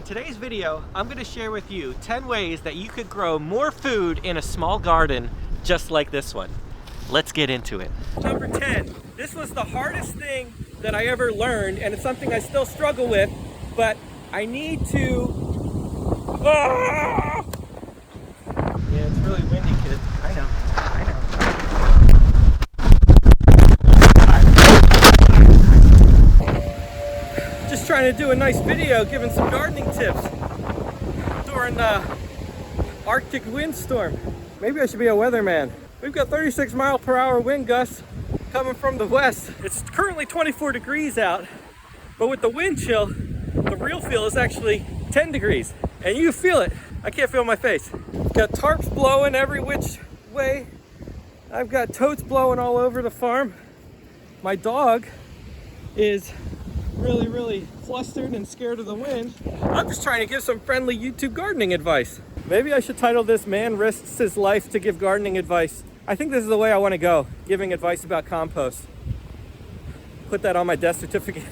today's video, I'm going to share with you 10 ways that you could grow more food in a small garden just like this one. Let's get into it. Number 10. This was the hardest thing that I ever learned, and it's something I still struggle with, but I need to... Ah! Yeah, it's really windy, kids. I know. Just trying to do a nice video giving some gardening tips during the Arctic windstorm. Maybe I should be a weatherman. We've got 36-mile-per-hour wind gusts coming from the west. It's currently 24 degrees out, but with the wind chill, the real feel is actually 10 degrees. And you feel it. I can't feel my face. Got tarps blowing every which way. I've got totes blowing all over the farm. My dog is really flustered and scared of the wind. I'm just trying to give some friendly YouTube gardening advice. Maybe I should title this "Man Risks His Life to Give Gardening Advice." I think this is the way I want to go, giving advice about compost. Put that on my death certificate.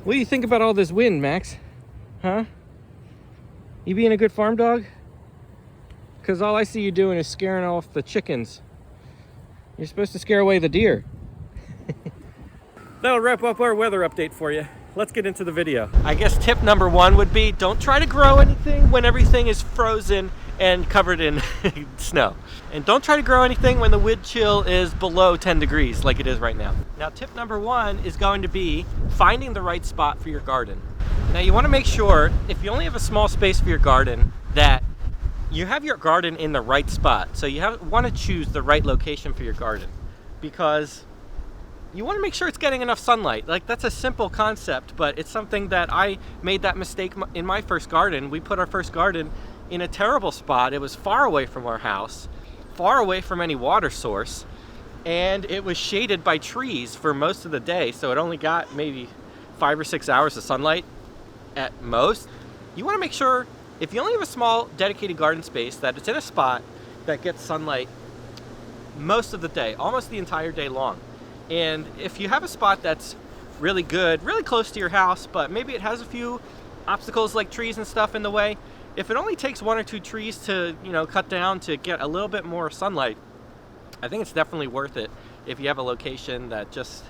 What do you think about all this wind, Max? Huh? You being a good farm dog? Because all I see you doing is scaring off the chickens. You're supposed to scare away the deer. That'll wrap up our weather update for you. Let's get into the video. I guess tip number 1 would be don't try to grow anything when everything is frozen and covered in snow. And don't try to grow anything when the wind chill is below 10 degrees like it is right now. Now tip number 1 is going to be finding the right spot for your garden. Now you want to make sure, if you only have a small space for your garden, that you have your garden in the right spot. So you want to choose the right location for your garden, because you want to make sure it's getting enough sunlight. Like, that's a simple concept, but it's something that I made that mistake in my first garden. We put our first garden in a terrible spot. It was far away from our house, far away from any water source, and it was shaded by trees for most of the day, so it only got maybe 5 or 6 hours of sunlight at most. You want to make sure, if you only have a small dedicated garden space, that it's in a spot that gets sunlight most of the day, almost the entire day long. And if you have a spot that's really good, really close to your house, but maybe it has a few obstacles like trees and stuff in the way, if it only takes 1 or 2 trees to, cut down to get a little bit more sunlight, I think it's definitely worth it if you have a location that just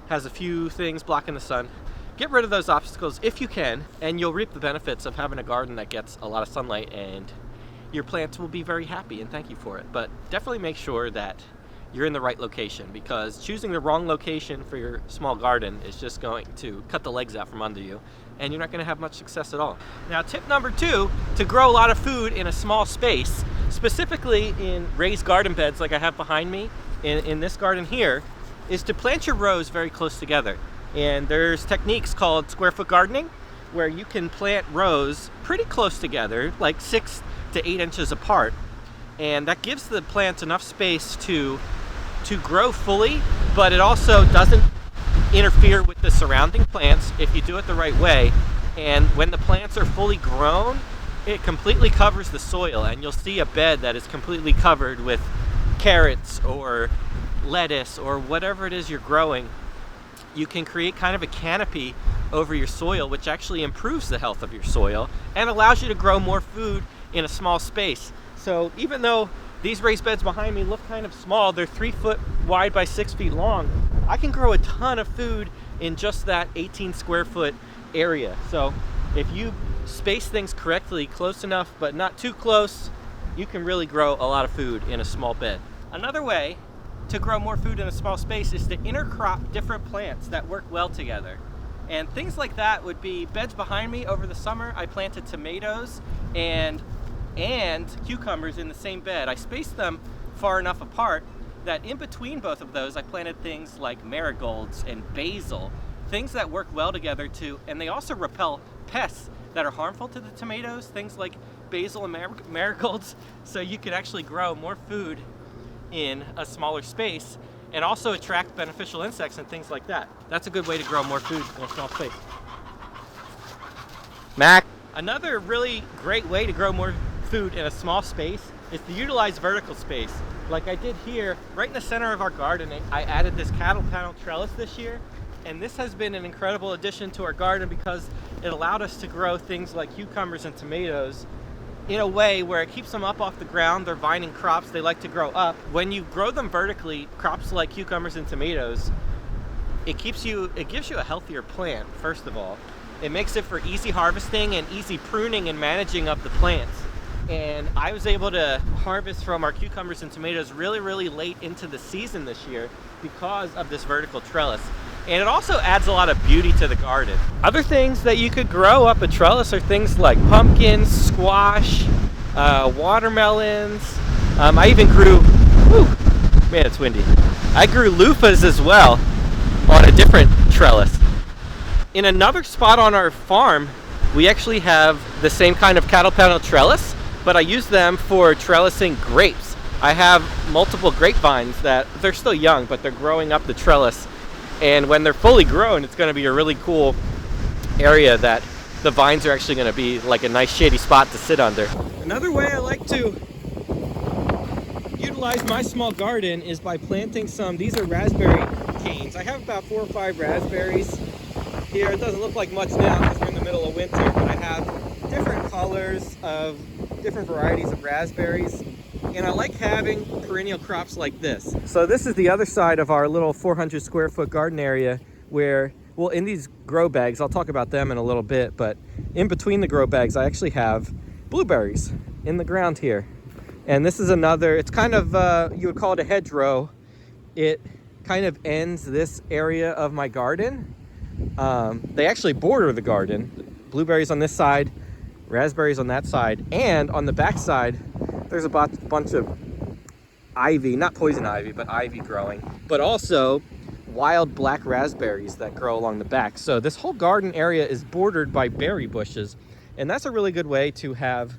has a few things blocking the sun. Get rid of those obstacles if you can, and you'll reap the benefits of having a garden that gets a lot of sunlight, and your plants will be very happy and thank you for it. But definitely make sure that you're in the right location, because choosing the wrong location for your small garden is just going to cut the legs out from under you, and you're not going to have much success at all. Now tip number 2, to grow a lot of food in a small space, specifically in raised garden beds like I have behind me in this garden here, is to plant your rows very close together. And there's techniques called square foot gardening, where you can plant rows pretty close together, like 6 to 8 inches apart, and that gives the plants enough space to grow fully, but it also doesn't interfere with the surrounding plants if you do it the right way. And when the plants are fully grown, it completely covers the soil, and you'll see a bed that is completely covered with carrots or lettuce or whatever it is you're growing. You can create kind of a canopy over your soil, which actually improves the health of your soil and allows you to grow more food in a small space. So even though these raised beds behind me look kind of small, they're 3 foot wide by 6 feet long, I can grow a ton of food in just that 18 square foot area. So if you space things correctly, close enough but not too close, you can really grow a lot of food in a small bed. Another way to grow more food in a small space is to intercrop different plants that work well together. And things like that would be beds behind me. Over the summer, I planted tomatoes and cucumbers in the same bed. I spaced them far enough apart that in between both of those, I planted things like marigolds and basil, things that work well together too, and they also repel pests that are harmful to the tomatoes, things like basil and marigolds, so you could actually grow more food in a smaller space and also attract beneficial insects and things like that. That's a good way to grow more food in a small space. Mac. Another really great way to grow more food in a small space is to utilize vertical space. Like I did here, right in the center of our garden, I added this cattle panel trellis this year, And this has been an incredible addition to our garden because it allowed us to grow things like cucumbers and tomatoes in a way where it keeps them up off the ground. They're vining crops, they like to grow up. When you grow them vertically, crops like cucumbers and tomatoes, it gives you a healthier plant, first of all. It makes it for easy harvesting and easy pruning and managing of the plants. And I was able to harvest from our cucumbers and tomatoes really late into the season this year because of this vertical trellis. And it also adds a lot of beauty to the garden. Other things that you could grow up a trellis are things like pumpkins, squash, watermelons. I even grew, man, it's windy. I grew loofahs as well on a different trellis. In another spot on our farm, we actually have the same kind of cattle panel trellis, but I use them for trellising grapes. I have multiple grapevines that they're still young, but they're growing up the trellis. And when they're fully grown, it's going to be a really cool area that the vines are actually going to be like a nice shady spot to sit under. Another way I like to utilize my small garden is by planting these are raspberry canes. I have about 4 or 5 raspberries here. It doesn't look like much now because we're in the middle of winter, but I have different colors of different varieties of raspberries. And I like having perennial crops like this. So this is the other side of our little 400 square foot garden area where, well, in these grow bags, I'll talk about them in a little bit, but in between the grow bags, I actually have blueberries in the ground here. And this is another, it's kind of, you would call it a hedgerow. It kind of ends this area of my garden. They actually border the garden. Blueberries on this side, raspberries on that side, and on the back side, there's a bunch of ivy, not poison ivy, but ivy growing, but also wild black raspberries that grow along the back. So this whole garden area is bordered by berry bushes, and that's a really good way to have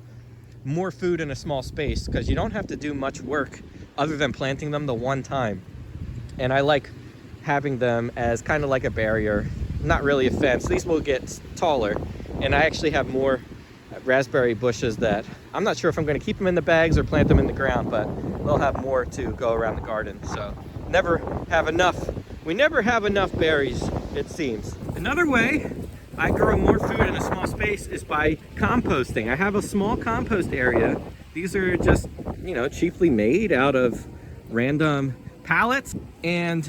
more food in a small space because you don't have to do much work other than planting them the one time. And I like having them as kind of like a barrier, not really a fence. These will get taller, and I actually have more raspberry bushes that I'm not sure if I'm going to keep them in the bags or plant them in the ground, but they'll have more to go around the garden. So we never have enough berries, it seems. Another way I grow more food in a small space is by composting. I have a small compost area. These are just, cheaply made out of random pallets. And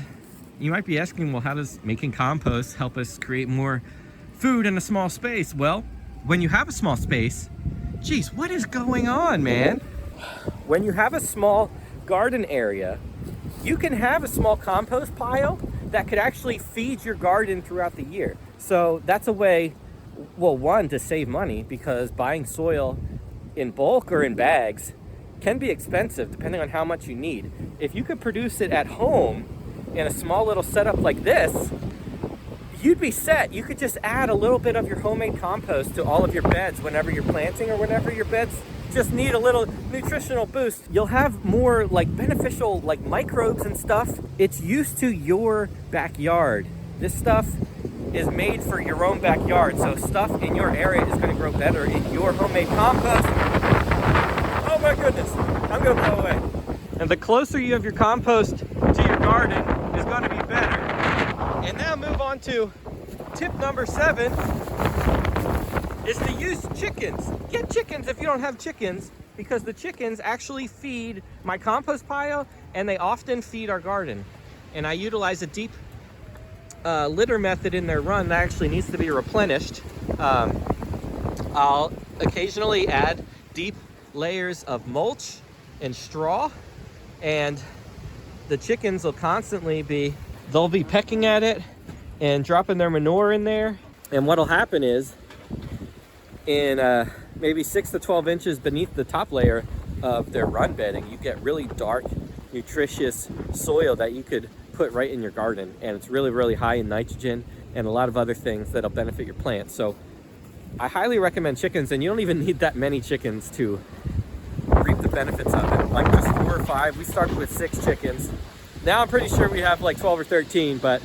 you might be asking, well, how does making compost help us create more food in a small space? Well, when you have a small space, geez, what is going on, man? When you have a small garden area, you can have a small compost pile that could actually feed your garden throughout the year. So that's a way, well, one, to save money because buying soil in bulk or in bags can be expensive depending on how much you need. If you could produce it at home in a small little setup like this, you'd be set. You could just add a little bit of your homemade compost to all of your beds whenever you're planting or whenever your beds just need a little nutritional boost. You'll have more beneficial microbes and stuff. It's used to your backyard. This stuff is made for your own backyard. So stuff in your area is going to grow better in your homemade compost. Oh my goodness, I'm going to blow away. And the closer you have your compost to your garden is going to be better. And now move on to tip number 7 is to use chickens. Get chickens if you don't have chickens because the chickens actually feed my compost pile and they often feed our garden. And I utilize a deep litter method in their run that actually needs to be replenished. I'll occasionally add deep layers of mulch and straw, and the chickens will constantly they'll be pecking at it and dropping their manure in there. And what'll happen is in maybe 6 to 12 inches beneath the top layer of their run bedding, you get really dark, nutritious soil that you could put right in your garden. And it's really high in nitrogen and a lot of other things that'll benefit your plants. So I highly recommend chickens, and you don't even need that many chickens to reap the benefits of it. Like just 4 or 5. We started with 6 chickens. Now I'm pretty sure we have like 12 or 13, but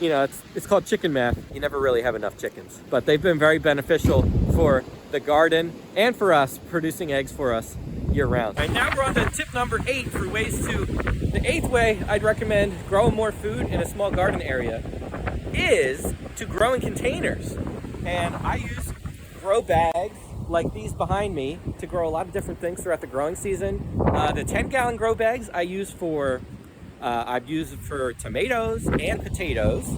it's called chicken math. You never really have enough chickens. But they've been very beneficial for the garden and for us, producing eggs for us year round. All right, now we're on to tip number 8 for ways to, the 8th way I'd recommend growing more food in a small garden area is to grow in containers. And I use grow bags like these behind me to grow a lot of different things throughout the growing season. The 10-gallon grow bags I've used for tomatoes and potatoes.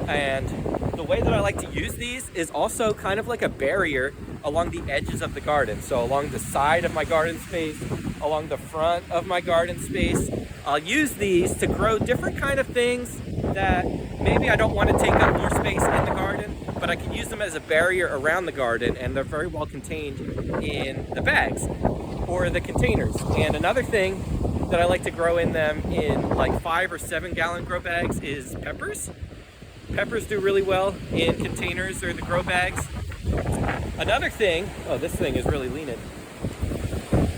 And the way that I like to use these is also kind of like a barrier along the edges of the garden. So along the side of my garden space, along the front of my garden space, I'll use these to grow different kind of things that maybe I don't want to take up more space in the garden, but I can use them as a barrier around the garden, and they're very well contained in the bags or the containers. And another thing that I like to grow in them in like 5 or 7 gallon grow bags is peppers. Peppers do really well in containers or the grow bags. Another thing, oh, this thing is really leaning.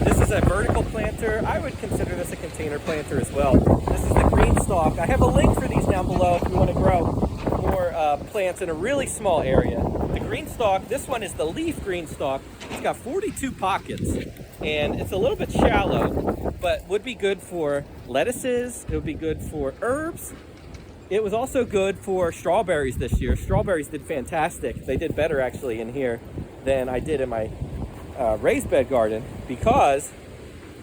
This is a vertical planter. I would consider this a container planter as well. This is the green stalk. I have a link for these down below if you want to grow more plants in a really small area. The green stalk, this one is the leaf green stalk. It's got 42 pockets and it's a little bit shallow, but would be good for lettuces. It would be good for herbs. It was also good for strawberries this year. Strawberries did fantastic. They did better actually in here than I did in my raised bed garden, because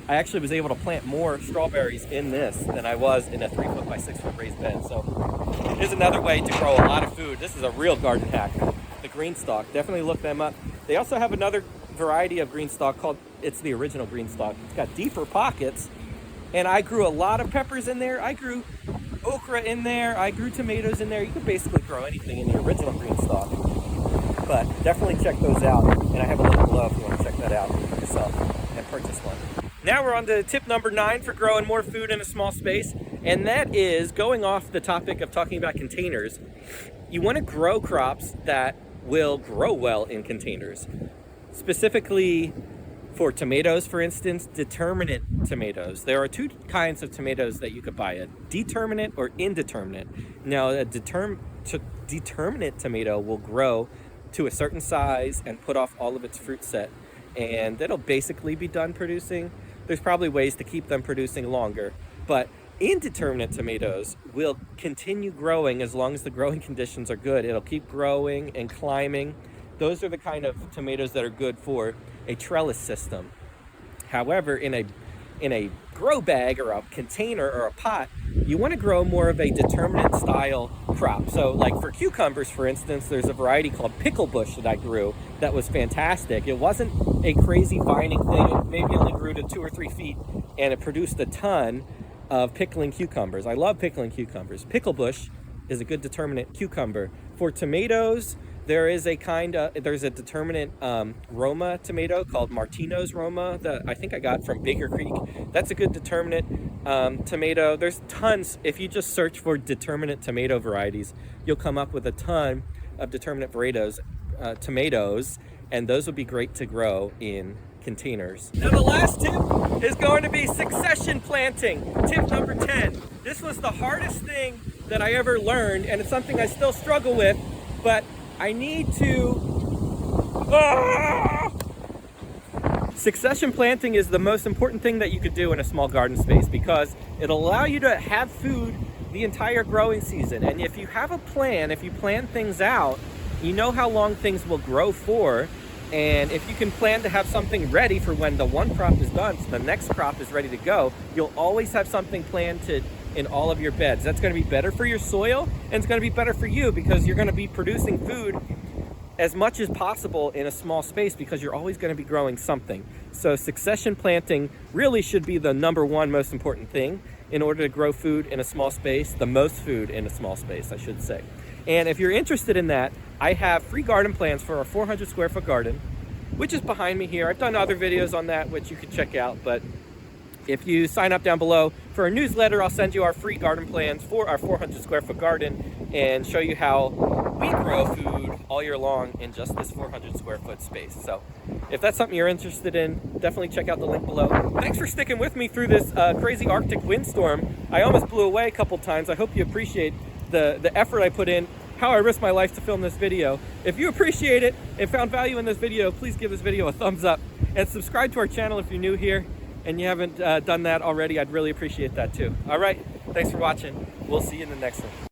I actually was able to plant more strawberries in this than I was in a 3 foot by 6 foot raised bed. So here's another way to grow a lot of food. This is a real garden hack. The green stalk, definitely look them up. They also have another variety of green stalk called, it's the original green stalk. It's got deeper pockets, and I grew a lot of peppers in there. I grew okra in there. I grew tomatoes in there. You could basically grow anything in the original green stalk. But definitely check those out, and I have a link below if you want to check that out for yourself and purchase one. Now we're on to tip number 9 for growing more food in a small space, and that is going off the topic of talking about containers. You want to grow crops that will grow well in containers. Specifically for tomatoes, for instance, determinate tomatoes. There are 2 kinds of tomatoes that you could buy, a determinate or indeterminate. Now, a determinate tomato will grow to a certain size and put off all of its fruit set, and it'll basically be done producing. There's probably ways to keep them producing longer, but indeterminate tomatoes will continue growing as long as the growing conditions are good. It'll keep growing and climbing. Those are the kind of tomatoes that are good for a trellis system. However, in a grow bag or a container or a pot, you want to grow more of a determinate style crop. So like for cucumbers, for instance, there's a variety called pickle bush that I grew that was fantastic. It wasn't a crazy vining thing. It maybe only grew to 2 or 3 feet, and it produced a ton of pickling cucumbers. I love pickling cucumbers. Pickle bush is a good determinate cucumber. For tomatoes, there's a determinate Roma tomato called Martino's Roma that I think I got from Baker Creek. That's a good determinate tomato. There's tons. If you just search for determinate tomato varieties, you'll come up with a ton of determinate tomatoes, and those would be great to grow in containers. Now the last tip is going to be succession planting. Tip number 10. This was the hardest thing that I ever learned, and it's something I still struggle with, but I need to... Succession planting is the most important thing that you could do in a small garden space, because it'll allow you to have food the entire growing season. And if you have a plan, if you plan things out, you know how long things will grow for. And if you can plan to have something ready for when the one crop is done, so the next crop is ready to go, you'll always have something planted in all of your beds. That's going to be better for your soil, and it's going to be better for you, because you're going to be producing food as much as possible in a small space, because you're always going to be growing something. So succession planting really should be the number 1 most important thing in order to grow food in a small space, the most food in a small space, I should say. And if you're interested in that, I have free garden plans for our 400 square foot garden, which is behind me here. I've done other videos on that, which you could check out, but if you sign up down below for a newsletter, I'll send you our free garden plans for our 400 square foot garden and show you how we grow food all year long in just this 400 square foot space. So if that's something you're interested in, definitely check out the link below. Thanks for sticking with me through this crazy Arctic windstorm. I almost blew away a couple times. I hope you appreciate the effort I put in, how I risked my life to film this video. If you appreciate it and found value in this video, please give this video a thumbs up and subscribe to our channel if you're new here and you haven't done that already. I'd really appreciate that too. All right, thanks for watching. We'll see you in the next one.